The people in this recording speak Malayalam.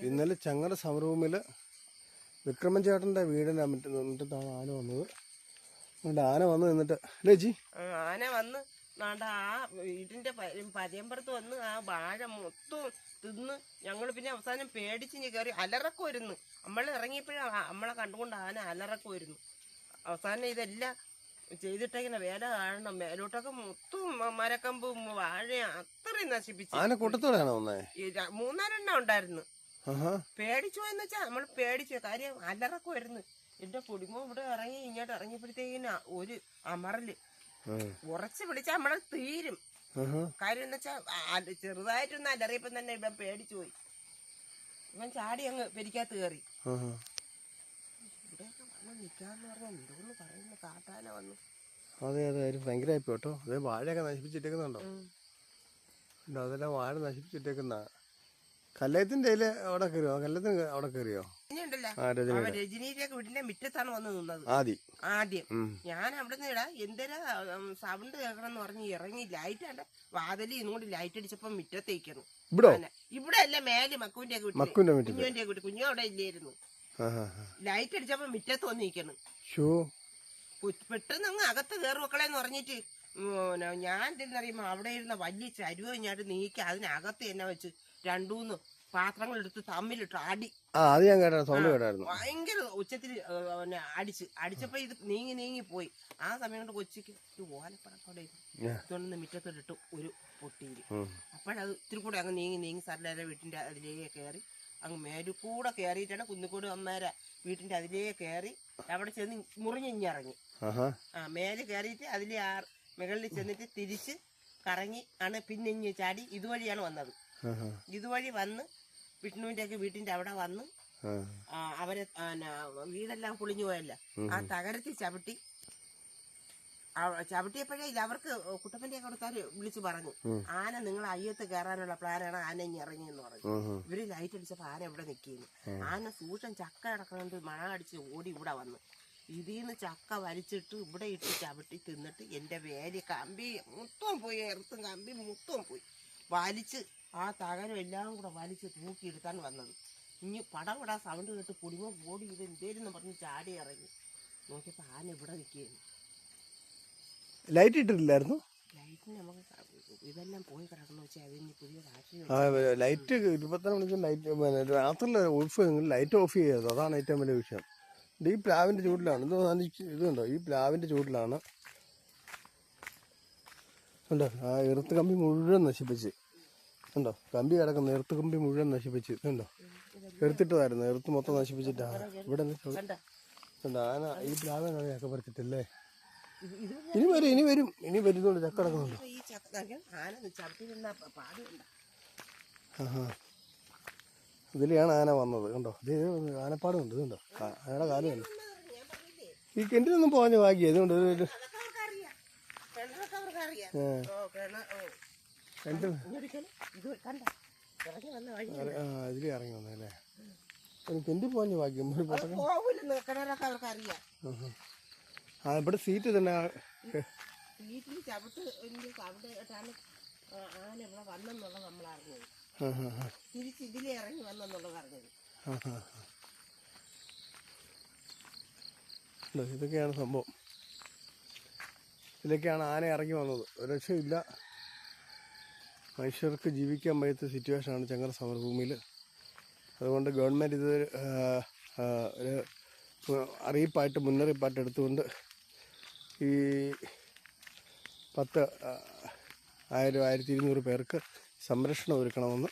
ഇന്നലെ ചങ്ങര സമരഭൂമിയിൽ വിക്രമൻ ചേട്ടൻ്റെ വീടിൻ്റെ മുറ്റത്താണ് ആന വന്നത്. അതുകൊണ്ട് ആന വന്ന് നിന്നിട്ട് അല്ലേ ജി? ആന വന്ന് ആ വീടിന്റെ പരമ്പരത്ത് വന്ന് ആ വാഴ മൊത്തം തിന്ന് ഞങ്ങൾ പിന്നെ അവസാനം പേടിച്ച് കയറി അലറക്കം വരുന്നു. നമ്മൾ ഇറങ്ങിയപ്പോഴും നമ്മളെ കണ്ടുകൊണ്ട് ആന അലറക്കം വരുന്നു. അവസാനം ഇതെല്ലാം ചെയ്തിട്ടേക്കുന്ന വേല കാണണം. മേലോട്ടൊക്കെ മൊത്തം മരക്കമ്പും വാഴ അത്രയും നശിപ്പിച്ചു. ആന കൂട്ടത്തോടെയാണോ വന്നേ? 3-4 ഉണ്ടായിരുന്നു. പേടിച്ചു എന്ന് വെച്ചാ നമ്മൾ പേടിച്ചു. കാര്യം അലറക്കം വരുന്നു. എന്റെ കുടുംബം ഇവിടെ ഇറങ്ങി ഇങ്ങോട്ട് ഇറങ്ങിയപ്പോഴത്തേക്കിന് ഒരു അമറല് ഉറച്ചു പിടിച്ചാൽ നമ്മളെ തീരും. കാര്യം എന്ന് വെച്ചാ ചെറുതായിട്ടൊന്നും അലറിയപ്പം തന്നെ ഇവൻ പേടിച്ചു പോയി. ഇവൻ ചാടി അങ്ങ് പെരിക്കകത്ത് കയറി. ഇവിടെയൊക്കെ വന്ന് നിക്കാന്ന് പറഞ്ഞാൽ എന്തോന്ന് പറയുന്നു. കാട്ടാന വന്നു. അതെ അതെ ഭയങ്കരമായി കേട്ടോ. അതേ വാഴയൊക്കെ നശിപ്പിച്ചിട്ടേക്കുന്നുണ്ടോ? അതെല്ലാം വാഴ നശിപ്പിച്ചിട്ടേക്കുന്ന കല്ലയത്തിന്റെ അവിടെ കയറിയോ? കല്ലത്തിന് അവിടെ കയറിയോ? രജനീന്റെ വീടിന്റെ മുറ്റത്താണ് വന്ന് നിന്നത് ആദ്യം. ഞാൻ അവിടെ നിന്ന് എന്തരാ സൗണ്ട് കേൾക്കണമെന്ന് പറഞ്ഞ് ഇറങ്ങി ലൈറ്റ് വാതിലി ഇന്നുകൊണ്ട് ലൈറ്റ് അടിച്ചപ്പോ മുറ്റത്തേക്കുന്നു. ഇവിടെ അല്ല മേല് മക്കുവിന്റെ വീട്ടിൽ കുഞ്ഞു അവിടെ ഇല്ലായിരുന്നു. ലൈറ്റ് അടിച്ചപ്പോ മുറ്റത്ത് വന്ന് നിൽക്കണം. പെട്ടെന്ന് അങ്ങ് അകത്ത് കയറി വെക്കളെന്ന് പറഞ്ഞിട്ട് ഞാൻ എന്തെന്നറിയുമ്പോ അവിടെ ഇരുന്ന വലിയ ചരുവ ഞാൻ നീക്കി അതിനകത്ത് തന്നെ വെച്ച് 2-3 പാത്രങ്ങൾ എടുത്ത് തമ്മിലിട്ട് അടി. ഭയങ്കര ഉച്ചത്തിൽ അടിച്ചപ്പോ ഇത് നീങ്ങി പോയി. ആ സമയം കൊണ്ട് കൊച്ചിക്ക് ഓലപ്പടക്കോടെ ഇതൊന്ന് മുറ്റത്തോട്ടിട്ട് ഒരു പൊട്ടിയില്. അപ്പോഴത് ഇത്തിരി കൂടെ അങ്ങ് നീങ്ങി സർലാരെ വീട്ടിന്റെ അതിലേക്ക് കയറി അങ്ങ് മേലു കൂടെ കയറിയിട്ടാണ് കുന്നിക്കോട് അമ്മേരെ വീട്ടിന്റെ അതിലേക്ക് കയറി അവിടെ ചെന്ന് മുറിഞ്ഞിറങ്ങി. മേല് കയറിയിട്ട് അതിലെ മുകളിൽ ചെന്നിട്ട് തിരിച്ച് കറങ്ങി ആണ് പിന്നെ ചാടി ഇതുവഴിയാണ് വന്നത്. ഇതുവഴി വന്ന് വിഷ്ണുവിന്റെ ഒക്കെ വീട്ടിന്റെ അവിടെ വന്ന് അവരെ വീടെല്ലാം പൊളിഞ്ഞു പോയല്ല. ആ തകരത്തിൽ ചവിട്ടിയപ്പോഴേ അവർക്ക് കുട്ടപ്പന്റെ ഒക്കെ കൊടുത്താല് വിളിച്ചു പറഞ്ഞു, ആന നിങ്ങൾ അയ്യത്ത് കയറാനുള്ള പ്ലാനാണ്, ആന ഇനി ഇറങ്ങിയെന്ന് പറഞ്ഞു. ഇവര് ലൈറ്റ് അടിച്ചപ്പോ ആന ഇവിടെ നിൽക്കുന്നു. ആന സൂക്ഷം ചക്ക കിടക്കുന്നത് മണ അടിച്ച് ഓടി ഇവിടെ വന്നു. ഇതിന്ന് ചക്ക വലിച്ചിട്ട് ഇവിടെ ഇട്ട് ചവിട്ടി തിന്നിട്ട് എന്റെ വേലി കമ്പി മൊത്തം പോയി, എർത്തും കമ്പി മൊത്തം പോയി വലിച്ച് ആ തകരം എല്ലാം കൂടെ വലിച്ച് തൂക്കിയെടുത്താൻ വന്നത്. ഇനി പടപടാ സൗണ്ട് കേട്ട് കുടുംബം ഓടി ഇത് എന്തേലും പറഞ്ഞ് ചാടി ഇറങ്ങി നോക്കിയപ്പോ ആന ഇവിടെ നിൽക്കുന്നു. ലൈറ്റ് ഇട്ടിട്ടില്ലായിരുന്നു. ലൈറ്റിന് നമുക്ക് ഇതെല്ലാം പോയി കിടക്കുന്ന വെച്ചാൽ അതിന് പുതിയ രാത്രി ലൈറ്റ് 24 മണിക്കൂർ ലൈറ്റ് രാത്രി ഓഫ് ലൈറ്റ് ഓഫ് ചെയ്യരുത്. അതാണ് ഏറ്റവും വലിയ വിഷയം. ഈ പ്ലാവിന്റെ ചൂട്ടിലാണ് ഇതുണ്ടോ, ഈ പ്ലാവിന്റെ ചൂട്ടിലാണ് ഉണ്ടോ ആ എർത്ത് കമ്പി മുഴുവൻ നശിപ്പിച്ച്. ഉണ്ടോ കമ്പി കിടക്കുന്ന എർത്ത് കമ്പി മുഴുവൻ നശിപ്പിച്ച്. ഇതുണ്ടോ എടുത്തിട്ടതായിരുന്നു, എർത്ത് മൊത്തം നശിപ്പിച്ചിട്ടാണ് ഇവിടെ ഉണ്ടോ ആന. ഈ പ്ലാവിനാണ് ചക്ക പറിച്ചിട്ടല്ലേ? ഇനി വരുന്നുണ്ട് ചക്ക കിടക്കുന്നുണ്ട്. ഇതിലെയാണ് ആന വന്നത്. കണ്ടോ ഇത് ആനപ്പാടുണ്ട്. ഇതുണ്ടോ ആനയുടെ കാലം കണ്ടോ. ഈ കിണറ്റിലൊന്നും പോകാൻ ഭാഗ്യം. ഇതുകൊണ്ട് ഇതിലേ ഇറങ്ങി വന്നല്ലേ. കിണറ്റിൽ പോകാൻ ഭാഗ്യം. ഇവിടെ സീറ്റ് തന്നെ ആന ഇവിടെ വന്നെന്നുള്ളത് നമ്മൾ അറിഞ്ഞത്. തിരിച്ച് ഇതിലേ ഇറങ്ങി വന്നെന്നുള്ളത് അറിഞ്ഞത്. ഇതൊക്കെയാണ് സംഭവം. ഇതിലേക്കാണ് ആന ഇറങ്ങി വന്നത്. ഒരു രക്ഷയില്ല. മനുഷ്യർക്ക് ജീവിക്കാൻ വയ്യാത്ത സിറ്റുവേഷനാണ് ചങ്ങര സമരഭൂമിയിൽ. അതുകൊണ്ട് ഗവൺമെൻറ് ഇത് ഒരു അറിയിപ്പായിട്ട് മുന്നറിയിപ്പായിട്ട് എടുത്തുകൊണ്ട് ഈ 10,000-1200 പേർക്ക് സംരക്ഷണം ഒരുക്കണമെന്ന്